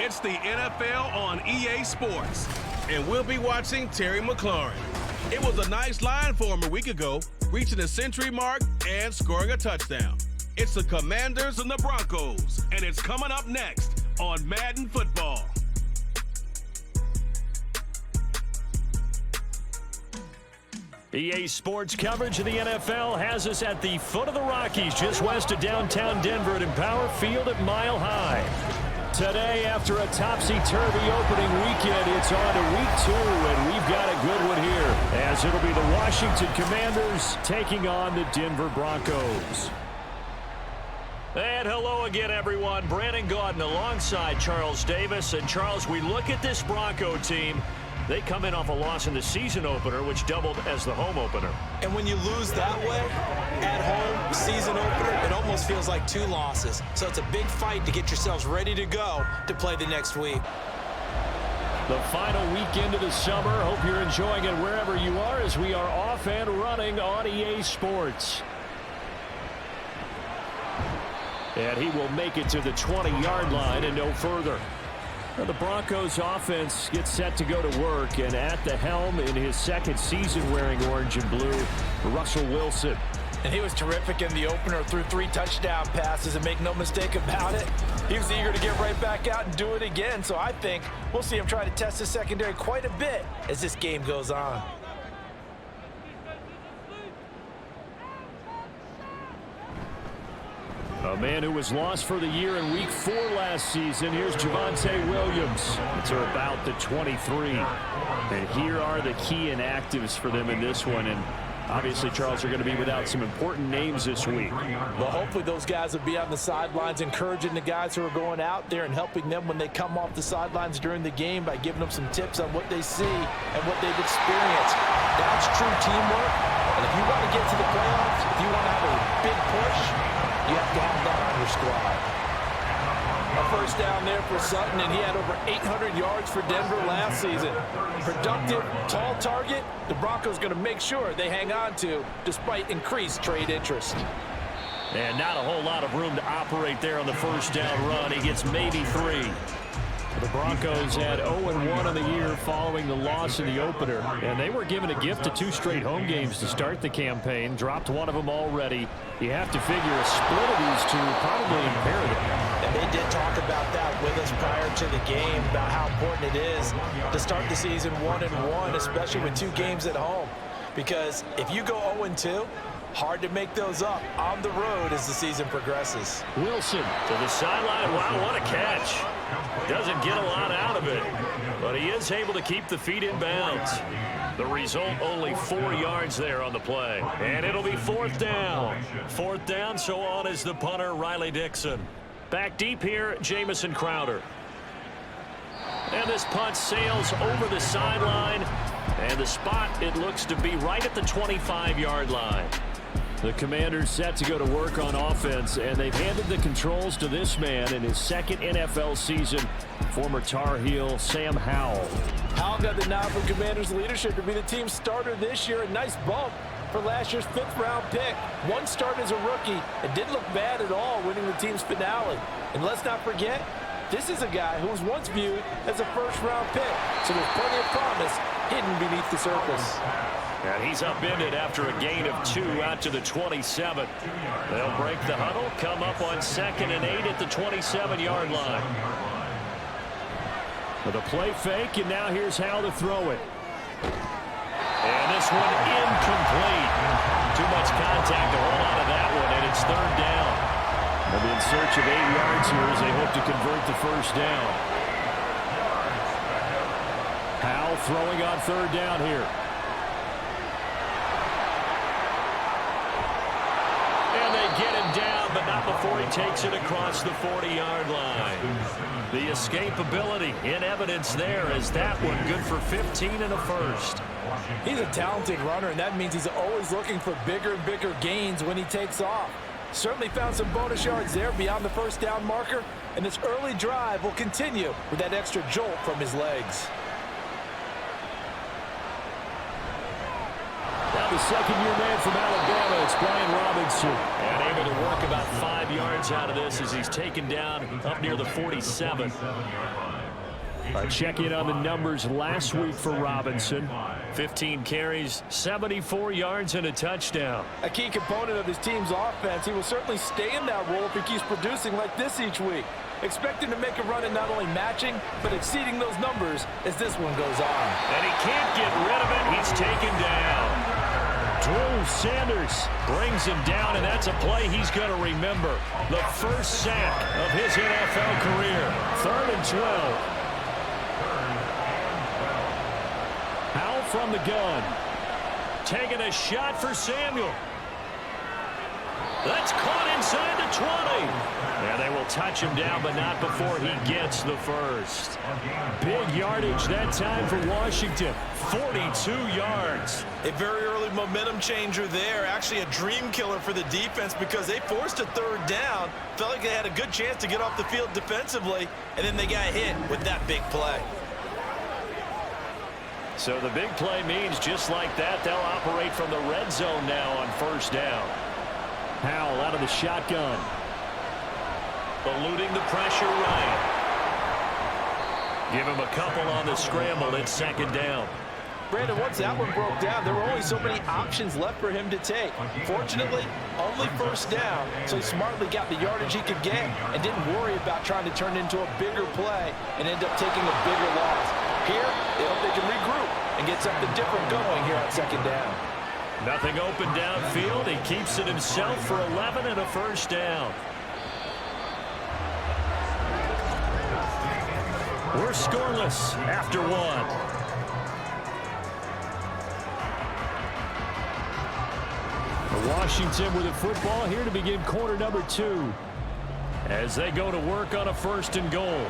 It's the NFL on EA Sports, and we'll be watching Terry McLaurin. It was a nice line for him a week ago, reaching the century mark and scoring a touchdown. It's the Commanders and the Broncos, and it's coming up next on Madden Football. EA Sports coverage of the NFL has us at the foot of the Rockies, just west of downtown Denver at Empower Field at Mile High. Today, after a topsy-turvy opening weekend, it's on to week 2, and we've got a good one here, as it'll be the Washington Commanders taking on the Denver Broncos. And hello again, everyone. Brandon Gaudin alongside Charles Davis. And Charles, we look at this Bronco team. They come in off a loss in the season opener, which doubled as the home opener. And when you lose that way, at home, season opener, it almost feels like 2 losses. So it's a big fight to get yourselves ready to go to play the next week. The final weekend of the summer. Hope you're enjoying it wherever you are as we are off and running on EA Sports. And he will make it to the 20-yard line and no further. The Broncos offense gets set to go to work, and at the helm in his second season wearing orange and blue, Russell Wilson. And he was terrific in the opener, threw 3 touchdown passes, and make no mistake about it, he was eager to get right back out and do it again. So I think we'll see him try to test his secondary quite a bit as this game goes on. A man who was lost for the year in Week 4 last season. Here's Javonte Williams. It's about the 23. And here are the key inactives for them in this one. And obviously, Charles, are going to be without some important names this week. Well, hopefully those guys will be on the sidelines, encouraging the guys who are going out there and helping them when they come off the sidelines during the game by giving them some tips on what they see and what they've experienced. That's true teamwork. And if you want to get to the playoffs, if you want to have a big push, you have to have that on your squad. A first down there for Sutton, and he had over 800 yards for Denver last season. Productive, tall target, the Broncos going to make sure they hang on to despite increased trade interest. And not a whole lot of room to operate there on the first down run. He gets maybe 3. The Broncos had 0-1 on the year following the loss in the opener, and they were given a gift of 2 straight home games to start the campaign. Dropped one of them already. You have to figure a split of these 2 probably impaired them. And they did talk about that with us prior to the game, about how important it is to start the season 1-1, especially with 2 games at home. Because if you go 0-2, hard to make those up on the road as the season progresses. Wilson to the sideline. Wow, what a catch. Doesn't get a lot out of it, but he is able to keep the feet in bounds. The result, only 4 yards there on the play. And it'll be 4th down. 4th down, so on is the punter, Riley Dixon. Back deep here, Jamison Crowder. And this punt sails over the sideline. And the spot, it looks to be right at the 25-yard line. The Commanders set to go to work on offense, and they've handed the controls to this man in his second NFL season, former Tar Heel Sam Howell. Howell got the nod from Commanders leadership to be the team's starter this year. A nice bump for last year's 5th-round pick. 1 start as a rookie. It didn't look bad at all, winning the team's finale. And let's not forget, this is a guy who was once viewed as a first-round pick. So there's plenty of promise hidden beneath the surface. And he's upended after a gain of 2 out to the 27. They'll break the huddle, come up on 2nd and 8 at the 27-yard line. With a play fake, and now here's how to throw it. And this one incomplete. Too much contact to hold on to that one, and it's 3rd down. They'll be in search of 8 yards here as they hope to convert the first down. Howell throwing on 3rd down here. Get him down, but not before he takes it across the 40-yard line. The escapability in evidence there as that one good for 15 and a first. He's a talented runner, and that means he's always looking for bigger and bigger gains when he takes off. Certainly found some bonus yards there beyond the first down marker, and this early drive will continue with that extra jolt from his legs. Now the second-year man from Alabama, it's Brian Robinson. And able to work about 5 yards out of this as he's taken down up near the 47. A check-in on the numbers last week for Robinson. 15 carries, 74 yards, and a touchdown. A key component of his team's offense. He will certainly stay in that role if he keeps producing like this each week. Expect him to make a run in not only matching, but exceeding those numbers as this one goes on. And he can't get rid of it. He's taken down. Drew Sanders brings him down, and that's a play he's going to remember. The first sack of his NFL career. 3rd and 12. Howell from the gun. Taking a shot for Samuel. That's caught inside the 20. And they will touch him down, but not before he gets the first. Big yardage that time for Washington. 42 yards. A very early momentum changer there. Actually a dream killer for the defense because they forced a 3rd down. Felt like they had a good chance to get off the field defensively, and then they got hit with that big play. So the big play means just like that, they'll operate from the red zone now on 1st down. Howell out of the shotgun. Eluding the pressure right. Give him a couple on the scramble. It's 2nd down. Brandon, once that one broke down, there were only so many options left for him to take. Fortunately, only 1st down, so he smartly got the yardage he could get and didn't worry about trying to turn it into a bigger play and end up taking a bigger loss. Here, they hope they can regroup and get something different going here on 2nd down. Nothing open downfield. He keeps it himself for 11 and a 1st down. We're scoreless after 1. Washington with the football here to begin quarter number 2 as they go to work on a 1st and goal.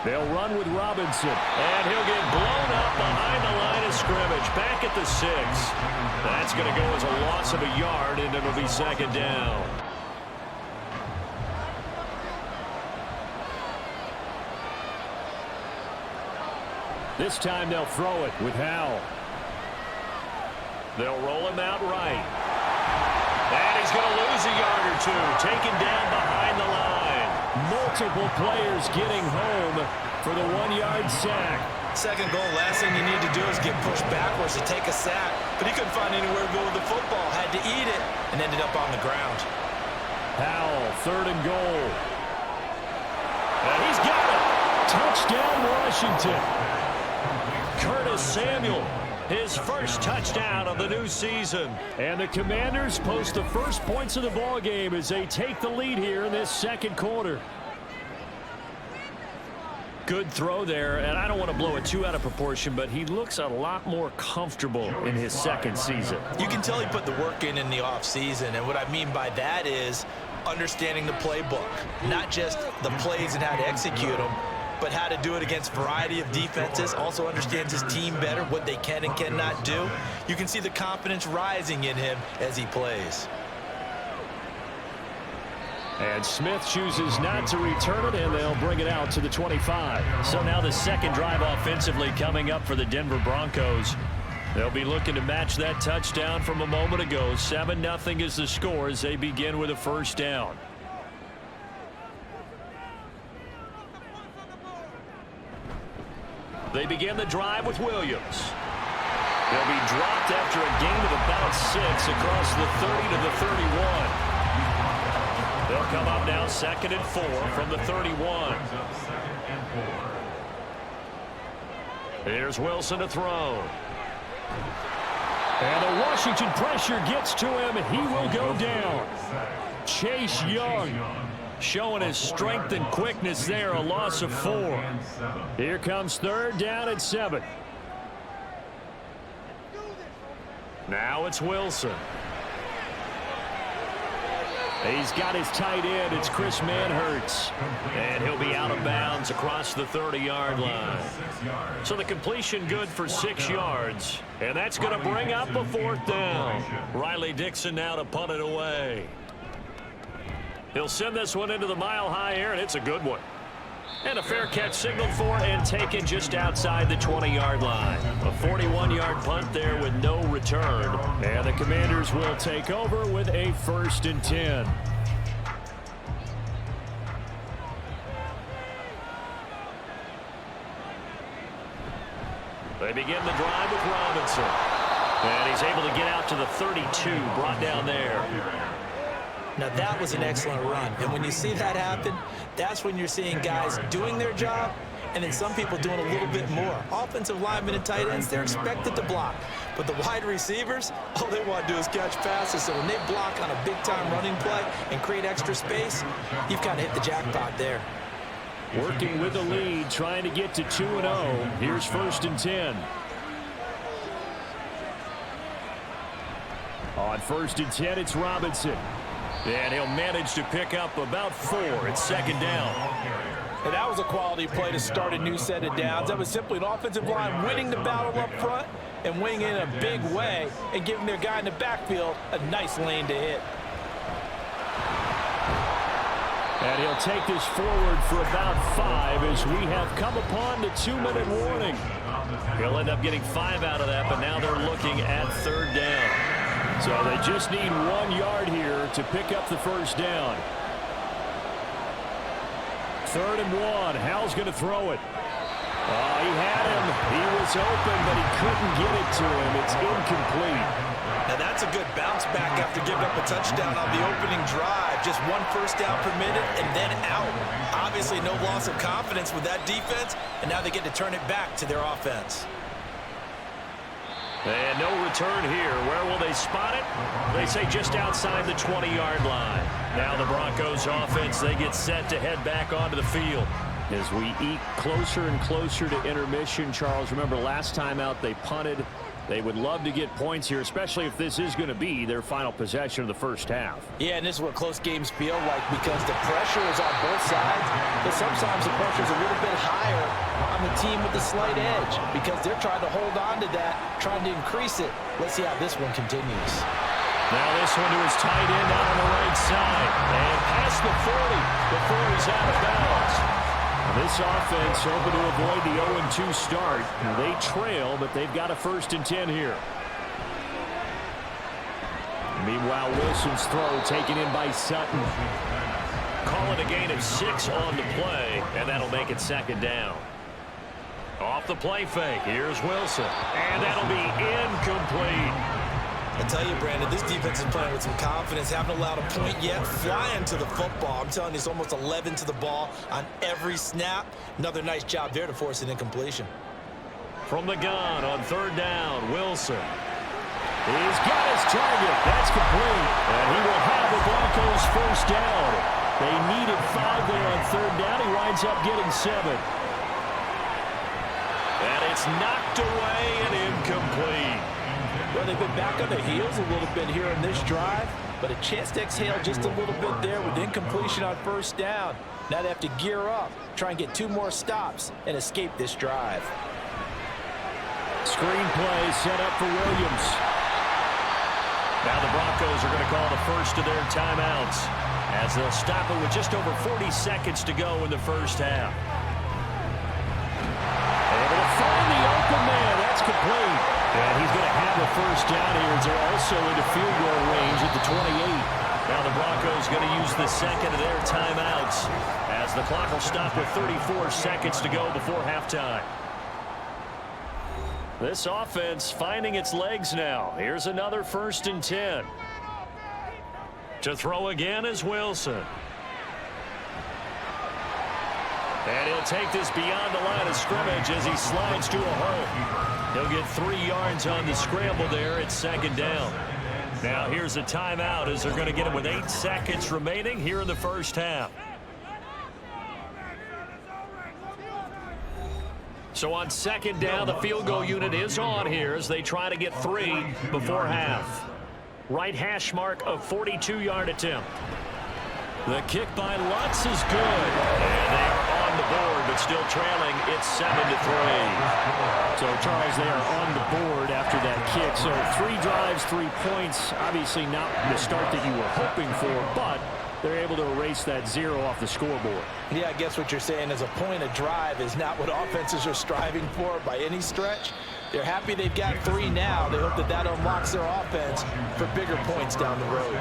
They'll run with Robinson, and he'll get blown up behind the line of scrimmage, back at the 6. That's going to go as a loss of a yard, and it'll be 2nd down. This time they'll throw it with Howell. They'll roll him out right. And he's going to lose a yard or 2, taken down behind the line. Multiple players getting home for the 1-yard sack. 2nd goal, last thing you need to do is get pushed backwards to take a sack. But he couldn't find anywhere to go with the football. Had to eat it and ended up on the ground. Howell, 3rd and goal. And he's got it. Touchdown, Washington. Curtis Samuel, his first touchdown of the new season. And the Commanders post the first points of the ball game as they take the lead here in this 2nd quarter. Good throw there, and I don't want to blow it too out of proportion, but he looks a lot more comfortable in his 2nd season. You can tell he put the work in the offseason, and what I mean by that is understanding the playbook, not just the plays and how to execute them, but how to do it against a variety of defenses. Also understands his team better, what they can and cannot do. You can see the confidence rising in him as he plays. And Smith chooses not to return it, and they'll bring it out to the 25. So now the 2nd drive offensively coming up for the Denver Broncos. They'll be looking to match that touchdown from a moment ago. 7-0 is the score as they begin with a 1st down. They begin the drive with Williams. They'll be dropped after a gain of about 6 across the 30 to the 31. They'll come up now 2nd and 4 from the 31. Here's Wilson to throw. And the Washington pressure gets to him. He will go down. Chase Young showing his strength and quickness there, a loss of 4. Here comes 3rd down at 7. Now it's Wilson. He's got his tight end. It's Chris Manhertz. And he'll be out of bounds across the 30-yard line. So the completion good for 6 yards. And that's going to bring up a 4th down. Riley Dixon now to punt it away. He'll send this one into the mile-high air, and it's a good one. And a fair catch signaled for and taken just outside the 20-yard line. A 41-yard punt there with no return. And the Commanders will take over with a 1st and 10. They begin the drive with Robinson. And he's able to get out to the 32, brought down there. Now, that was an excellent run. And when you see that happen, that's when you're seeing guys doing their job and then some people doing a little bit more. Offensive linemen and tight ends, they're expected to block. But the wide receivers, all they want to do is catch passes. So when they block on a big-time running play and create extra space, you've kind of hit the jackpot there. Working with the lead, trying to get to 2-0. Here's 1st and 10. On 1st and 10, it's Robinson. And he'll manage to pick up about 4. It's 2nd down. And that was a quality play to start a new set of downs. That was simply an offensive line winning the battle up front and winning in a big way and giving their guy in the backfield a nice lane to hit. And he'll take this forward for about 5 as we have come upon the 2-minute warning. He'll end up getting 5 out of that, but now they're looking at 3rd down. So they just need 1 yard here to pick up the 1st down. 3rd and 1. Hal's going to throw it. He had him. He was open, but he couldn't get it to him. It's incomplete. Now that's a good bounce back after giving up a touchdown on the opening drive. Just 1 first down per minute and then out. Obviously no loss of confidence with that defense, and now they get to turn it back to their offense. And no return here. Where will they spot it? They say just outside the 20-yard line. Now the Broncos offense, they get set to head back onto the field. As we eat closer and closer to intermission, Charles, remember last time out they punted. They would love to get points here, especially if this is going to be their final possession of the 1st half. Yeah, and this is what close games feel like because the pressure is on both sides, but sometimes the pressure is a little bit higher on the team with the slight edge because they're trying to hold on to that, trying to increase it. Let's see how this one continues. Now this one to his tight end out on the right side. And past the 40 before he's out of bounds. This offense hoping to avoid the 0-2 start. They trail, but they've got a 1st and 10 here. Meanwhile, Wilson's throw taken in by Sutton. Call it a gain of 6 on the play, and that'll make it 2nd down. Off the play fake, here's Wilson. And that'll be incomplete. I tell you, Brandon, this defense is playing with some confidence. Haven't allowed a point yet. Flying to the football. I'm telling you, it's almost 11 to the ball on every snap. Another nice job there to force an incompletion. From the gun on 3rd down, Wilson. He's got his target. That's complete. And he will have the Broncos 1st down. They needed 5 there on 3rd down. He winds up getting 7. And it's knocked away and incomplete. Well, they've been back on their heels a little bit here in this drive, but a chance to exhale just a little bit there with incompletion on 1st down. Now they have to gear up, try and get 2 more stops, and escape this drive. Screen play set up for Williams. Now the Broncos are going to call the first of their timeouts as they'll stop it with just over 40 seconds to go in the 1st half. Able to find the open man. That's complete. And he's going to have a 1st down here as they're also into field goal range at the 28. Now the Broncos going to use the 2nd of their timeouts as the clock will stop with 34 seconds to go before halftime. This offense finding its legs now. Here's another 1st and 10. To throw again is Wilson. And he'll take this beyond the line of scrimmage as he slides to a hole. He'll get 3 yards on the scramble there. It's 2nd down. Now here's a timeout as they're going to get it with 8 seconds remaining here in the 1st half. So on 2nd down, the field goal unit is on here as they try to get 3 before half. Right hash mark of 42-yard attempt. The kick by Lutz is good. And they are on the board, but still trailing. It's 7-3. So, Charles, they are on the board after that kick. So 3 drives, 3 points. Obviously not the start that you were hoping for, but they're able to erase that 0 off the scoreboard. Yeah, I guess what you're saying is a point of drive is not what offenses are striving for by any stretch. They're happy they've got 3 now. They hope that that unlocks their offense for bigger points down the road.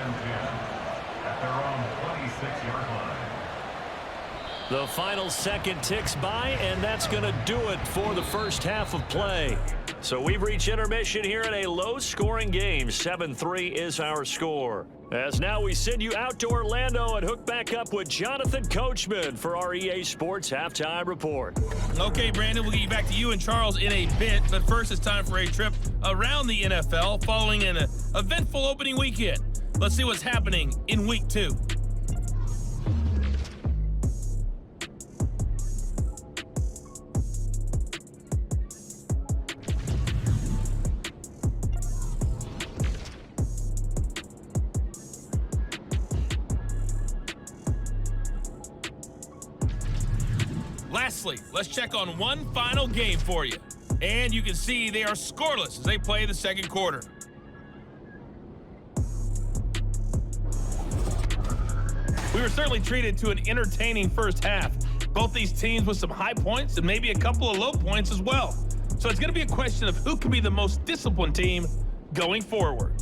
The final second ticks by, and that's going to do it for the first half of play. So we've reached intermission here in a low-scoring game. 7-3 is our score. As now we send you out to Orlando and hook back up with Jonathan Coachman for our EA Sports Halftime Report. Okay, Brandon, we'll get back to you and Charles in a bit, but first it's time for a trip around the NFL following an eventful opening weekend. Let's see what's happening in Week 2. Lastly, let's check on one final game for you. And you can see they are scoreless as they play the second quarter. We were certainly treated to an entertaining first half. Both these teams with some high points and maybe a couple of low points as well. So it's going to be a question of who can be the most disciplined team going forward.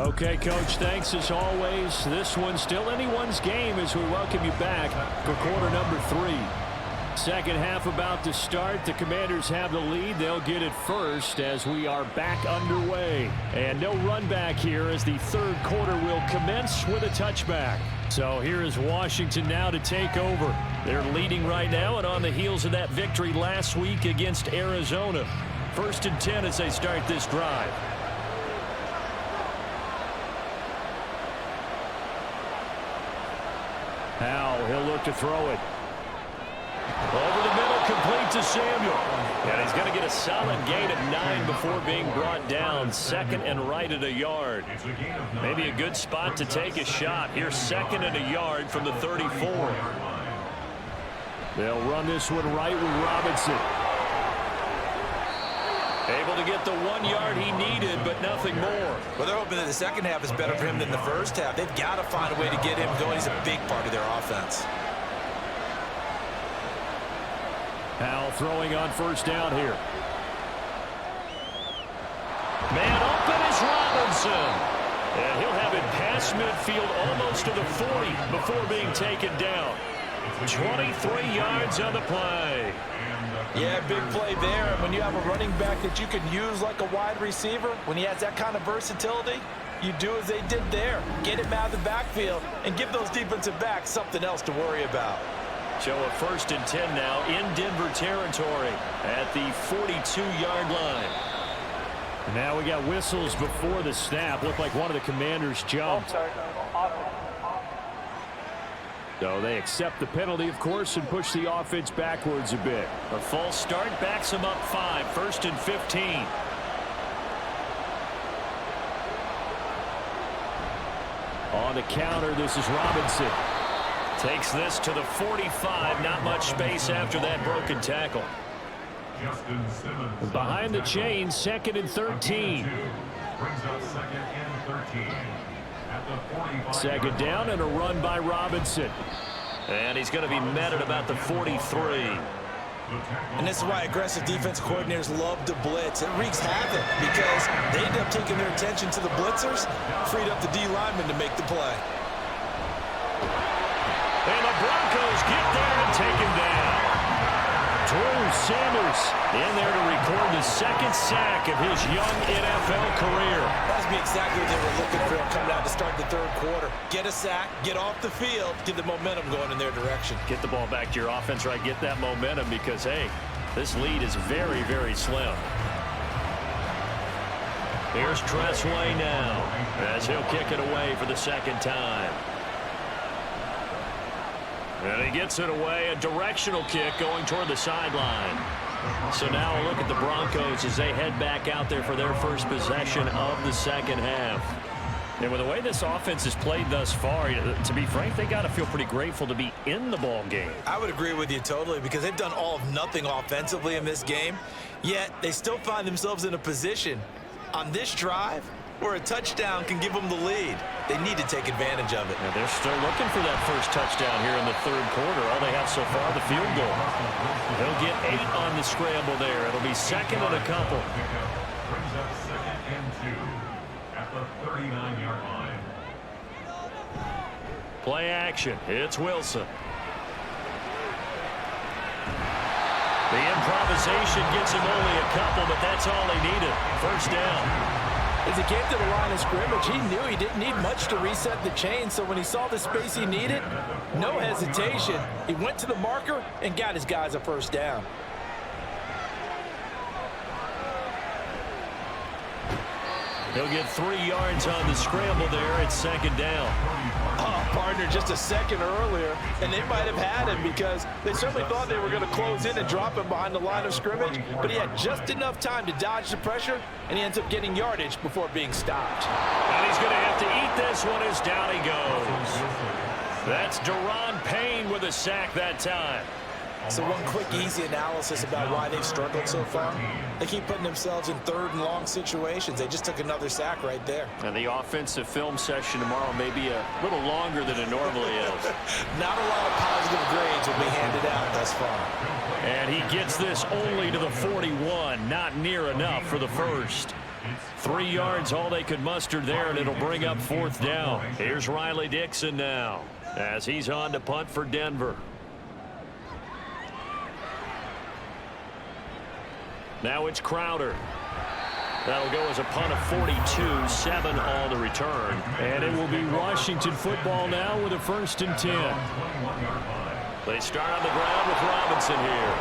Okay, Coach, thanks as always. This one's still anyone's game as we welcome you back for quarter number 3. Second half about to start. The Commanders have the lead. They'll get it first as we are back underway. And no run back here as the third quarter will commence with a touchback. So here is Washington now to take over. They're leading right now and on the heels of that victory last week against Arizona. 1st and 10 as they start this drive. Now he'll look to throw it. Over the middle, complete to Samuel. And he's going to get a solid gain of 9 before being brought down. 2nd and right at a yard. Maybe a good spot to take a shot. Here's 2nd and a yard from the 34. They'll run this one right with Robinson. Able to get the 1 yard he needed, but nothing more. Well, they're hoping that the second half is better for him than the first half. They've got to find a way to get him going. He's a big part of their offense. Powell throwing on first down here. Man open is Robinson. And he'll have it past midfield almost to the 40 before being taken down. 23 yards on the play. Yeah, big play there. And when you have a running back that you can use like a wide receiver, when he has that kind of versatility, you do as they did there. Get him out of the backfield and give those defensive backs something else to worry about. So a 1st and 10 now in Denver territory at the 42-yard line. And now we got whistles before the snap. Looked like one of the Commanders jumped. So they accept the penalty, of course, and push the offense backwards a bit. A false start backs them up 5. 1st and 15. On the counter, this is Robinson. Takes this to the 45. Not much space after that broken tackle. Behind the chain, 2nd and 13. Brings up 2nd and 13. Second down and a run by Robinson. And he's going to be met at about the 43. And this is why aggressive defense coordinators love to blitz. It wreaks havoc because they end up taking their attention to the blitzers, freed up the D lineman to make the play. And the Broncos get there and take him down. Drew Sanders in there to record the 2nd sack of his young NFL career. That's exactly what they were looking for coming out to start the third quarter. Get a sack, get off the field, get the momentum going in their direction. Get the ball back to your offense, right? Get that momentum because, hey, this lead is very, very slim. Here's Tressway now as he'll kick it away for the 2nd time. And he gets it away, a directional kick going toward the sideline. So now a look at the Broncos as they head back out there for their first possession of the second half. And with the way this offense has played thus far, to be frank, they got to feel pretty grateful to be in the ball game. I would agree with you totally because they've done all of nothing offensively in this game, yet they still find themselves in a position on this drive where a touchdown can give them the lead. They need to take advantage of it. And they're still looking for that first touchdown here in the third quarter. All they have so far, the field goal. They'll get 8 on the scramble there. It'll be second and a couple. Brings up second and 2 at the 39-yard line. Play action. It's Wilson. The improvisation gets him only a couple, but that's all he needed. First down. As he came to the line of scrimmage, he knew he didn't need much to reset the chain, so when he saw the space he needed, no hesitation. He went to the marker and got his guys a first down. He'll get 3 yards on the scramble there. It's second down. Oh, partner, just a second earlier, and they might have had him because they certainly thought they were going to close in and drop him behind the line of scrimmage, but he had just enough time to dodge the pressure, and he ends up getting yardage before being stopped. And he's going to have to eat this one as down he goes. That's Deron Payne with a sack that time. So one quick, easy analysis about why they've struggled so far. They keep putting themselves in third and long situations. They just took another sack right there. And the offensive film session tomorrow may be a little longer than it normally is. Not a lot of positive grades will be handed out thus far. And he gets this only to the 41. Not near enough for the first. 3 yards all they could muster there, and it'll bring up fourth down. Here's Riley Dixon now as he's on to punt for Denver. Now it's Crowder. That'll go as a punt of 42, 7 on the return. And it will be Washington football now with a 1st and 10. They start on the ground with Robinson here.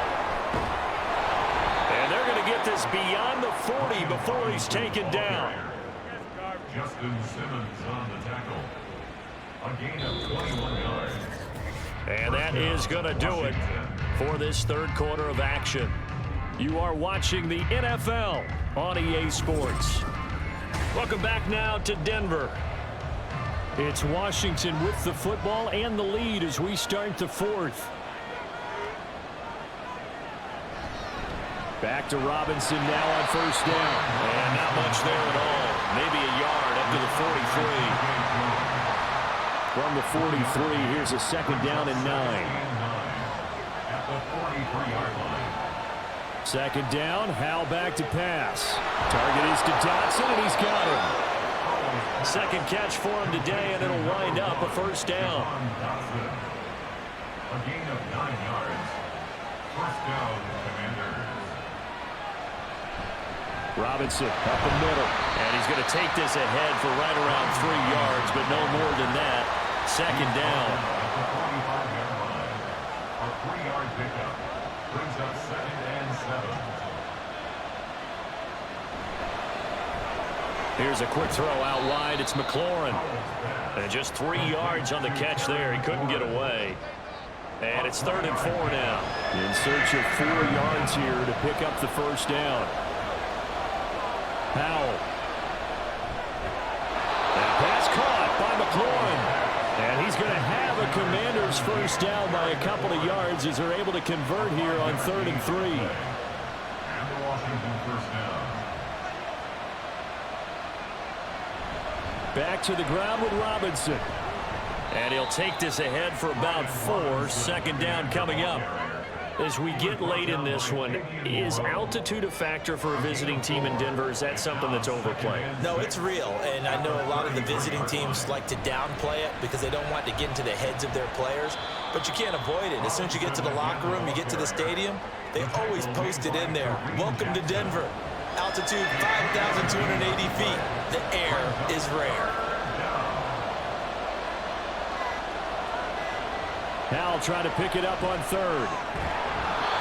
And they're going to get this beyond the 40 before he's taken down. Justin Simmons on the tackle. A gain of 21 yards. And that is going to do it for this third quarter of action. You are watching the NFL on EA Sports. Welcome back now to Denver. It's Washington with the football and the lead as we start the fourth. Back to Robinson now on first down. And not much there at all. Maybe a yard up to the 43. From the 43, here's a second down and 9. At the 43-yard line. Second down, Howell back to pass. Target is to Dotson, and he's got him. Second catch for him today, and it'll wind up a first down. A gain of 9 yards. First down, Commanders. Robinson up the middle, and he's going to take this ahead for right around 3 yards, but no more than that. Second down. At the 45-yard line. A 3-yard pickup. Brings up second and 7. Here's a quick throw out wide. It's McLaurin. And just 3 yards on the catch there. He couldn't get away. And it's 3rd and 4 now. In search of 4 yards here to pick up the first down. Howell. That pass caught by McLaurin. And he's going to have a Commanders first down by a couple of yards as they're able to convert here on 3rd and 3. And the Washington first down. Back to the ground with Robinson. And he'll take this ahead for about 4. Second down coming up. As we get late in this one, is altitude a factor for a visiting team in Denver? Is that something that's overplayed? No, it's real, and I know a lot of the visiting teams like to downplay it because they don't want to get into the heads of their players, but you can't avoid it. As soon as you get to the locker room, you get to the stadium, they always post it in there. Welcome to Denver. Altitude 5,280 feet. The air is rare. Howell trying to pick it up on 3rd.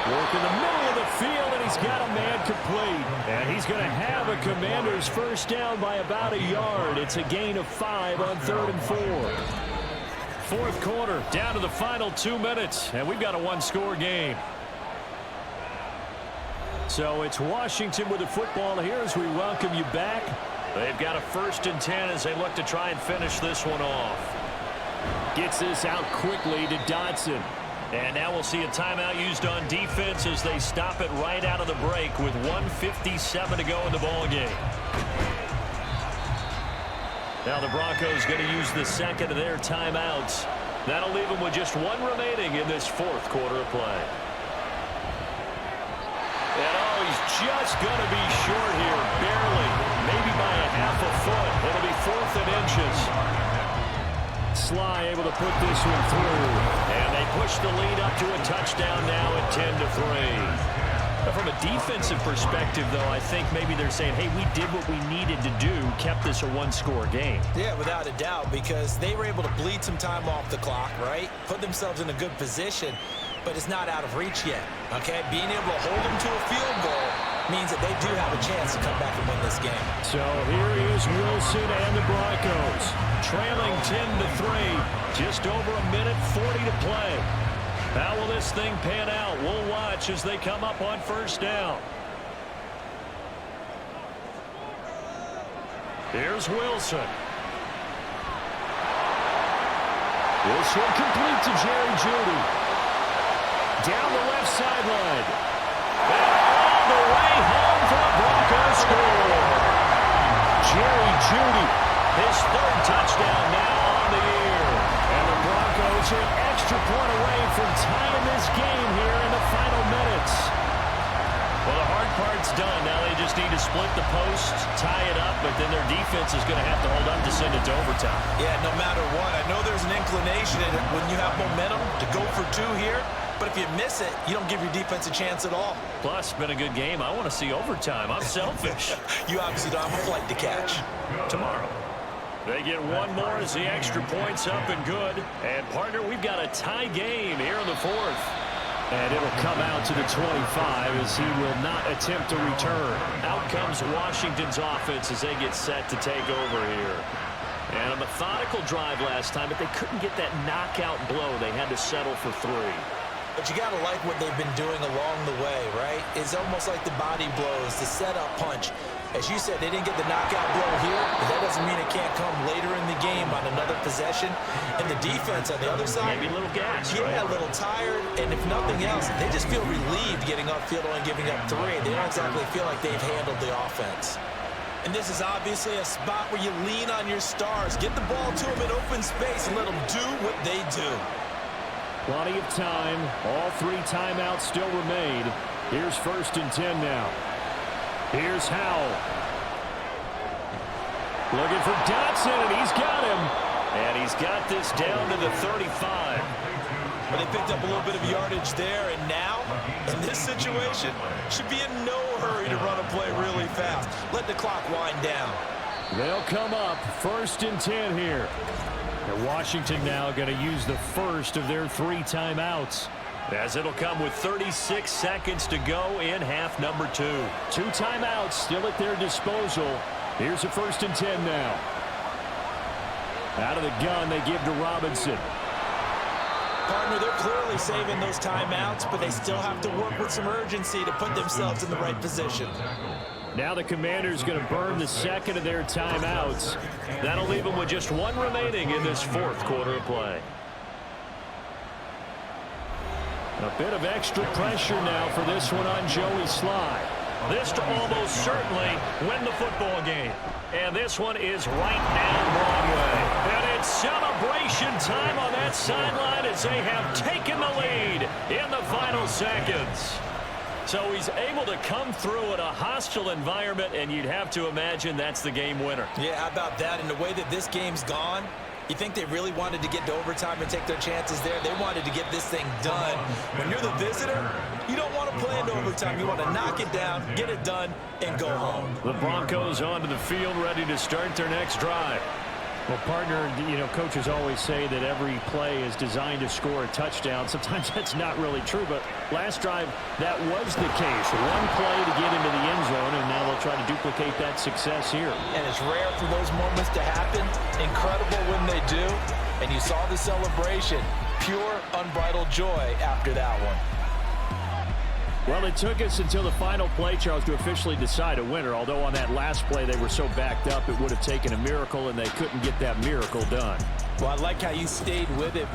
Work in the middle of the field, and he's got a man complete. And he's going to have a Commanders first down by about a yard. It's a gain of 5 on 3rd and 4. Fourth quarter, down to the final 2 minutes, and we've got a one-score game. So it's Washington with the football here as we welcome you back. They've got a 1st and 10 as they look to try and finish this one off. Gets this out quickly to Dotson. And now we'll see a timeout used on defense as they stop it right out of the break with 1:57 to go in the ball game. Now the Broncos going to use the second of their timeouts. That'll leave them with just one remaining in this fourth quarter of play. And oh, he's just going to be short here, barely, maybe by a half a foot. It'll be 4th and inches. Sly able to put this one through, and they push the lead up to a touchdown now at 10-3. From a defensive perspective, though, I think maybe they're saying, hey, we did what we needed to do, kept this a one-score game. Yeah, without a doubt, because they were able to bleed some time off the clock, right? Put themselves in a good position, but it's not out of reach yet, okay? Being able to hold them to a field goal means that they do have a chance to come back and win this game. So here is Wilson and the Broncos, trailing 10-3, just over a minute 40 to play. How will this thing pan out? We'll watch as they come up on first down. Here's Wilson. This one complete to Jerry Jeudy. Down the left sideline. And all the way home for the Broncos score. Jerry Jeudy, his 3rd touchdown now on the year. And the Broncos are an extra point away from tying this game here in the final minutes. Well, the hard part's done. Now they just need to split the post, tie it up, but then their defense is going to have to hold up to send it to overtime. Yeah, no matter what. I know there's an inclination in it when you have momentum to go for 2 here, but if you miss it, you don't give your defense a chance at all. Plus, been a good game. I want to see overtime. I'm selfish. You obviously don't have a flight to catch. Tomorrow. They get one more as the extra point's up and good. And, partner, we've got a tie game here in the 4th. And it'll come out to the 25 as he will not attempt to return. Out comes Washington's offense as they get set to take over here. And a methodical drive last time, but they couldn't get that knockout blow. They had to settle for 3. But you got to like what they've been doing along the way, right? It's almost like the body blows, the setup punch. As you said, they didn't get the knockout blow here, but that doesn't mean it can't come later in the game on another possession. And the defense on the other side, maybe a little gas, yeah, right? A little tired, and if nothing else, they just feel relieved getting upfield and giving up 3. They don't exactly feel like they've handled the offense. And this is obviously a spot where you lean on your stars. Get the ball to them in open space and let them do what they do. Plenty of time. All 3 timeouts still remain. Here's 1st and 10 now. Here's Howell. Looking for Dotson, and he's got him. And he's got this down to the 35. Well, they picked up a little bit of yardage there, and now, in this situation, should be in no hurry to run a play really fast. Let the clock wind down. They'll come up 1st and 10 here. And Washington now going to use the first of their 3 timeouts. As it'll come with 36 seconds to go in half number 2. 2 timeouts still at their disposal. Here's a 1st and 10 now. Out of the gun they give to Robinson. Partner, they're clearly saving those timeouts, but they still have to work with some urgency to put themselves in the right position. Now the Commanders going to burn the second of their timeouts. That'll leave them with just 1 remaining in this 4th quarter of play. A bit of extra pressure now for this one on Joey Sly. This to almost certainly win the football game. And this one is right down Broadway. And it's celebration time on that sideline as they have taken the lead in the final seconds. So he's able to come through in a hostile environment, and you'd have to imagine that's the game winner. Yeah, how about that? And the way that this game's gone, you think they really wanted to get to overtime and take their chances there? They wanted to get this thing done. When you're the visitor, you don't want to play into overtime. You want to knock it down, get it done, and go home. The Broncos onto the field ready to start their next drive. Well, partner, you know, coaches always say that every play is designed to score a touchdown. Sometimes that's not really true, but last drive, that was the case. 1 play to get into the end zone, and now they'll try to duplicate that success here. And it's rare for those moments to happen. Incredible when they do. And you saw the celebration. Pure, unbridled joy after that one. Well, it took us until the final play, Charles, to officially decide a winner. Although on that last play they were so backed up, it would have taken a miracle, and they couldn't get that miracle done. Well, I like how you stayed with it.